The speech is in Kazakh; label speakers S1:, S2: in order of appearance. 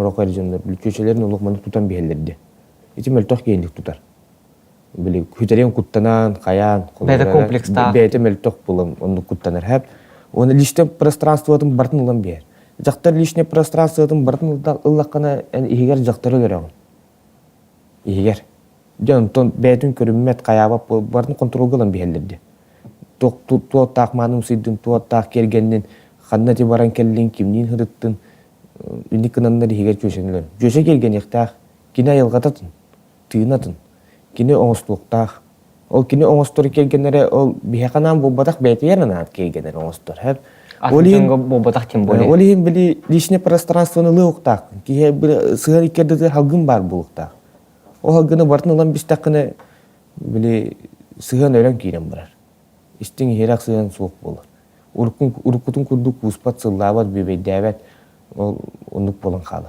S1: Horoka rejimler, köşelerin olukmanı tutan bihellerdi. İçim meltoq geyinlik tutar. Bili hüteriyen kuttanan, kayan,
S2: Bäde kompleksta.
S1: Bäde meltoq bulam, onu kuttanar hep. Onu lişte пространствотын бартын ылан бер. Жактар лишне пространствотын бартын ыллаккана иһигер жактар өлөрөң. Иһигер. Жон тон бәтүн көрүммет каябап бартын контрол кылан биһеллерди. Туот таакманын сыйдын, туот таак кергеннин, ханнати баран келлин, кимнин хырыттын, униканандар иһигер көшенлөр. Көше келген яктаак, кине айылгататын, тыынатын, кине оңостуктаак. Ол кине оңостор келгенлere ол бихаканан болбатак бәтиярнан келгенлер оңостор. Хеп
S2: Атынга болбатак тем более.
S1: Олин били лишне пространствоны лыуктак. Кие бир сыгар икерде халгын бар булуктак. О халгыны бартын улан бистакыны били сыган өрөн кийрен барар. Истин херак сыган суук болор. Уркутун курдук успат сыллабат бебейдәбәт ол онук болан калы.